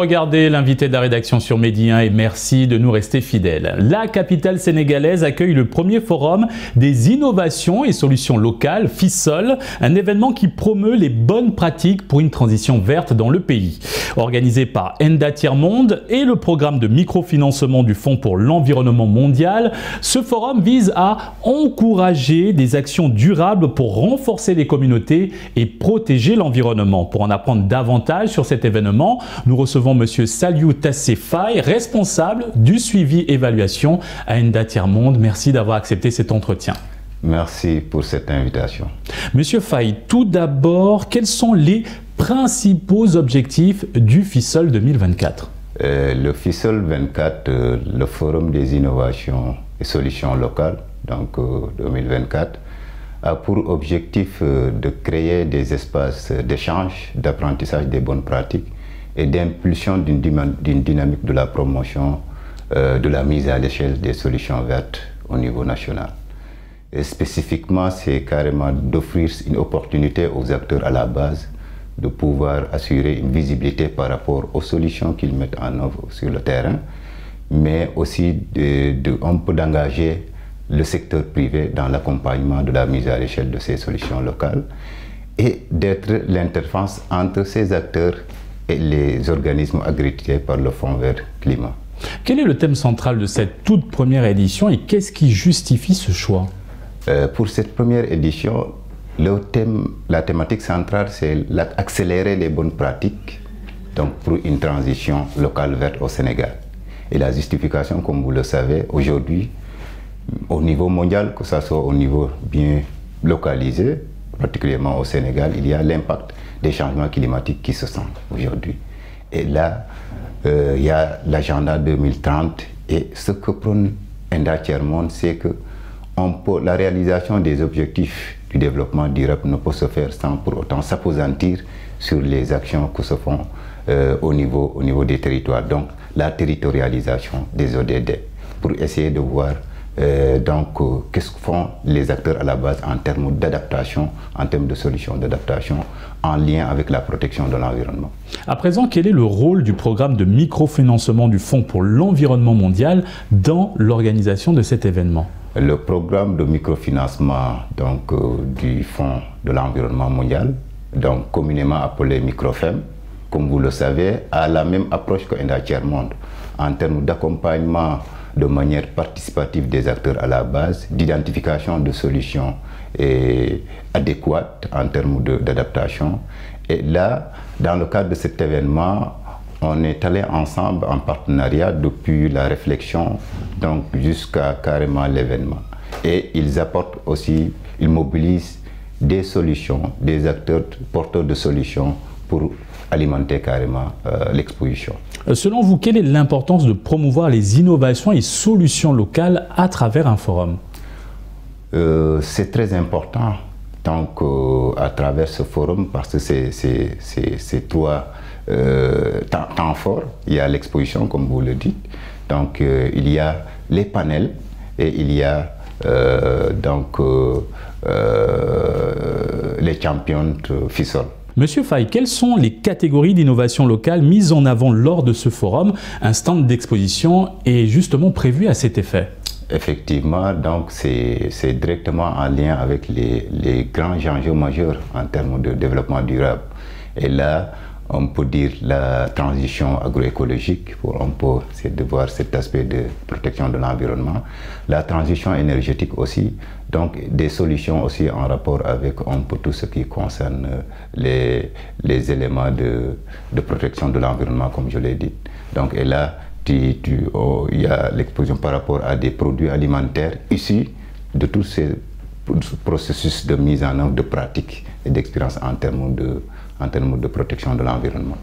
regardez l'invité de la rédaction sur Medi 1 et merci de nous rester fidèles. La capitale sénégalaise accueille le premier forum des innovations et solutions locales, FISOL, un événement qui promeut les bonnes pratiques pour une transition verte dans le pays. Organisé par Enda Tiers-Monde et le programme de microfinancement du Fonds pour l'environnement mondial, ce forum vise à encourager des actions durables pour renforcer les communautés et protéger l'environnement. Pour en apprendre davantage sur cet événement, nous recevons M. Saliou Tassé Faye, responsable du suivi-évaluation à Enda Tiers-Monde. Merci d'avoir accepté cet entretien. Merci pour cette invitation. Monsieur Faye, tout d'abord, quels sont les principaux objectifs du FISOL 2024? Le FISOL 24, le Forum des innovations et solutions locales, donc 2024, a pour objectif de créer des espaces d'échange, d'apprentissage des bonnes pratiques et d'impulsion d'une dynamique de la promotion de la mise à l'échelle des solutions vertes au niveau national. Et spécifiquement, c'est carrément d'offrir une opportunité aux acteurs à la base de pouvoir assurer une visibilité par rapport aux solutions qu'ils mettent en œuvre sur le terrain, mais aussi un peu d'engager le secteur privé dans l'accompagnement de la mise à l'échelle de ces solutions locales et d'être l'interface entre ces acteurs et les organismes agréés par le Fonds vert climat. Quel est le thème central de cette toute première édition et qu'est-ce qui justifie ce choix? Pour cette première édition, la thématique centrale, c'est accélérer les bonnes pratiques donc pour une transition locale verte au Sénégal. Et la justification, comme vous le savez, aujourd'hui, au niveau mondial, que ce soit au niveau bien localisé, particulièrement au Sénégal, il y a l'impact des changements climatiques qui se sentent aujourd'hui. Et là, il y a l'agenda 2030 et ce que prône Enda Tiers-Monde, c'est que la réalisation des objectifs du développement durable ne peut se faire sans pour autant s'appesantir sur les actions que se font au niveau des territoires. Donc la territorialisation des ODD pour essayer de voir qu'est-ce que font les acteurs à la base en termes d'adaptation, en termes de solutions d'adaptation en lien avec la protection de l'environnement. À présent, quel est le rôle du programme de microfinancement du Fonds pour l'environnement mondial dans l'organisation de cet événement? Le programme de microfinancement du Fonds de l'environnement mondial, donc communément appelé MicroFEM, comme vous le savez, a la même approche que Enda Tiers-Monde en termes d'accompagnement de manière participative des acteurs à la base, d'identification de solutions adéquates en termes d'adaptation. Et là, dans le cadre de cet événement, on est allé ensemble en partenariat depuis la réflexion jusqu'à carrément l'événement. Et ils apportent aussi, ils mobilisent des solutions, des acteurs porteurs de solutions pour alimenter carrément l'exposition. Selon vous, quelle est l'importance de promouvoir les innovations et solutions locales à travers un forum? C'est très important à travers ce forum parce que c'est trois temps forts. Il y a l'exposition, comme vous le dites, donc il y a les panels et il y a les champions FISOL. Monsieur Faye, quelles sont les catégories d'innovation locale mises en avant lors de ce forum? Un stand d'exposition est justement prévu à cet effet. Effectivement, donc c'est directement en lien avec les grands enjeux majeurs en termes de développement durable. Et là, on peut dire la transition agroécologique, c'est de voir cet aspect de protection de l'environnement. La transition énergétique aussi, donc des solutions aussi en rapport avec tout ce qui concerne les éléments de protection de l'environnement, comme je l'ai dit. Donc, et là, il y a l'exposition par rapport à des produits alimentaires issus de tous ces processus de mise en œuvre de pratiques et d'expérience en termes de protection de l'environnement.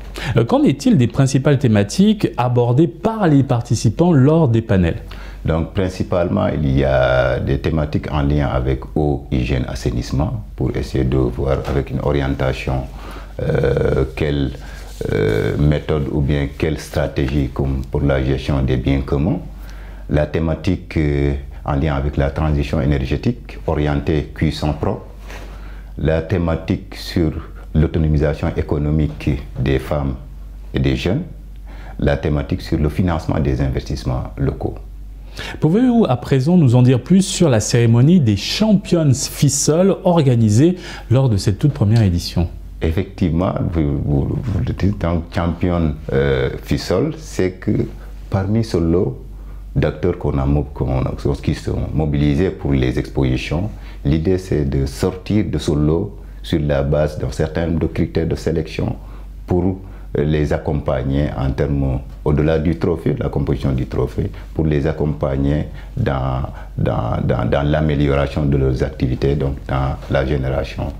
Qu'en est-il des principales thématiques abordées par les participants lors des panels? Donc principalement, il y a des thématiques en lien avec eau, hygiène, assainissement pour essayer de voir avec une orientation quelle méthode ou bien quelle stratégie pour la gestion des biens communs. La thématique en lien avec la transition énergétique orientée cuisson propre. La thématique sur l'autonomisation économique des femmes et des jeunes. la thématique sur le financement des investissements locaux. Pouvez-vous à présent nous en dire plus sur la cérémonie des Champions FISOL organisée lors de cette toute première édition? Effectivement, vous le dites, donc Champion FISOL, c'est que parmi ce lot d'acteurs qui sont mobilisés pour les expositions, l'idée c'est de sortir de ce lot sur la base d'un certain nombre de critères de sélection pour les accompagner en termes, au-delà du trophée, de la composition du trophée, pour les accompagner dans l'amélioration de leurs activités, donc dans la génération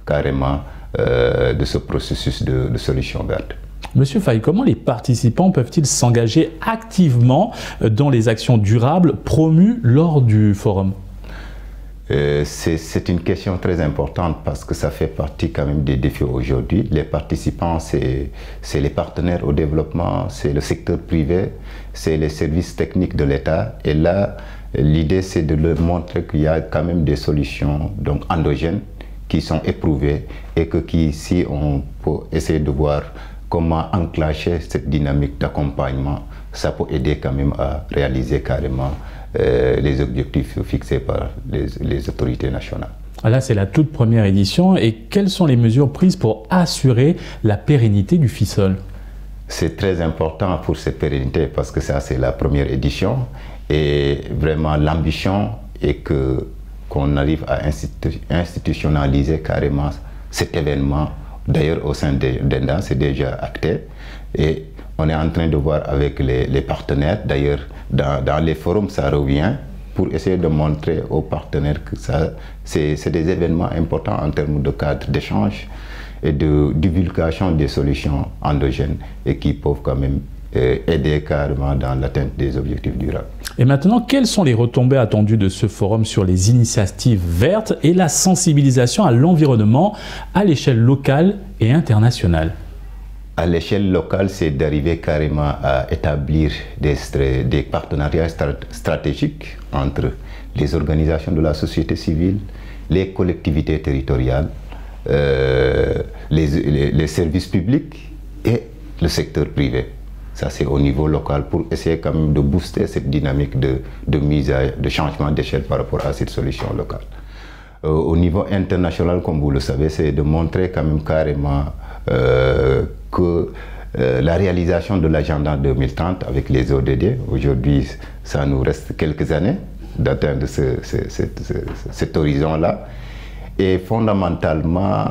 carrément de ce processus de solutions vertes. Monsieur Faye, comment les participants peuvent-ils s'engager activement dans les actions durables promues lors du forum? C'est une question très importante parce que ça fait partie quand même des défis aujourd'hui. Les participants, c'est les partenaires au développement, c'est le secteur privé, c'est les services techniques de l'État. Et là, l'idée, c'est de leur montrer qu'il y a quand même des solutions donc endogènes qui sont éprouvées et que si on peut essayer de voir comment enclencher cette dynamique d'accompagnement, ça peut aider quand même à réaliser carrément les objectifs fixés par les autorités nationales. Là, c'est la toute première édition. Et quelles sont les mesures prises pour assurer la pérennité du FISOL? C'est très important pour cette pérennité parce que ça, c'est la première édition. Et vraiment, l'ambition est qu'on arrive à institutionnaliser carrément cet événement. D'ailleurs, au sein d'ENDA, c'est déjà acté. Et on est en train de voir avec les partenaires. D'ailleurs, dans les forums, ça revient pour essayer de montrer aux partenaires que c'est des événements importants en termes de cadre d'échange et de divulgation des solutions endogènes et qui peuvent quand même aider carrément dans l'atteinte des objectifs durables. Et maintenant, quelles sont les retombées attendues de ce forum sur les initiatives vertes et la sensibilisation à l'environnement à l'échelle locale et internationale? À l'échelle locale, c'est d'arriver carrément à établir des partenariats stratégiques entre les organisations de la société civile, les collectivités territoriales, les services publics et le secteur privé. Ça, c'est au niveau local pour essayer quand même de booster cette dynamique de changement d'échelle par rapport à cette solution locale. Au niveau international, comme vous le savez, c'est de montrer quand même carrément que la réalisation de l'agenda 2030 avec les ODD, aujourd'hui, ça nous reste quelques années d'atteindre cet horizon-là, et fondamentalement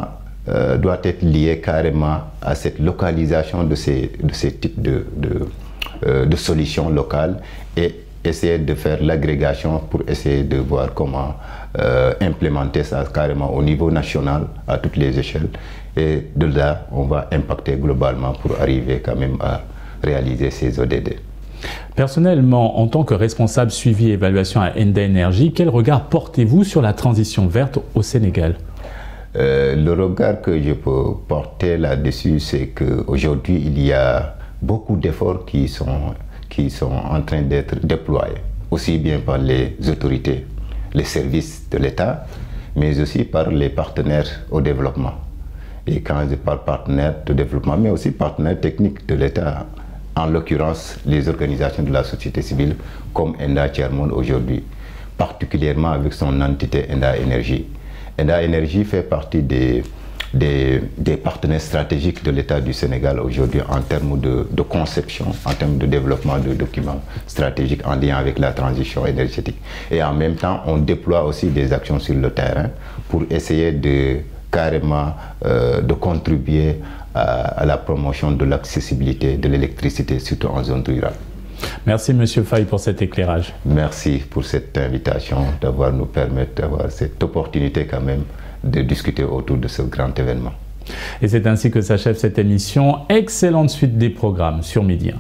doit être lié carrément à cette localisation de ces types de solutions locales et essayer de faire l'agrégation pour essayer de voir comment implémenter ça carrément au niveau national à toutes les échelles. Et de là, on va impacter globalement pour arriver quand même à réaliser ces ODD. Personnellement, en tant que responsable suivi et évaluation à ENDA Énergie, quel regard portez-vous sur la transition verte au Sénégal? Le regard que je peux porter là-dessus, c'est qu'aujourd'hui, il y a beaucoup d'efforts qui sont en train d'être déployés, aussi bien par les autorités, les services de l'État, mais aussi par les partenaires au développement. Et quand je parle partenaires de développement, mais aussi partenaires techniques de l'État, en l'occurrence les organisations de la société civile comme ENDA Tiers-Monde aujourd'hui, particulièrement avec son entité ENDA Énergie. ENDA Énergie fait partie des partenaires stratégiques de l'État du Sénégal aujourd'hui en termes de conception, en termes de développement de documents stratégiques en lien avec la transition énergétique. Et en même temps, on déploie aussi des actions sur le terrain pour essayer de contribuer à la promotion de l'accessibilité de l'électricité, surtout en zone rurale. Merci Monsieur Faye pour cet éclairage. Merci pour cette invitation, nous permettre d'avoir cette opportunité quand même de discuter autour de ce grand événement. Et c'est ainsi que s'achève cette émission. Excellente suite des programmes sur Midi 1.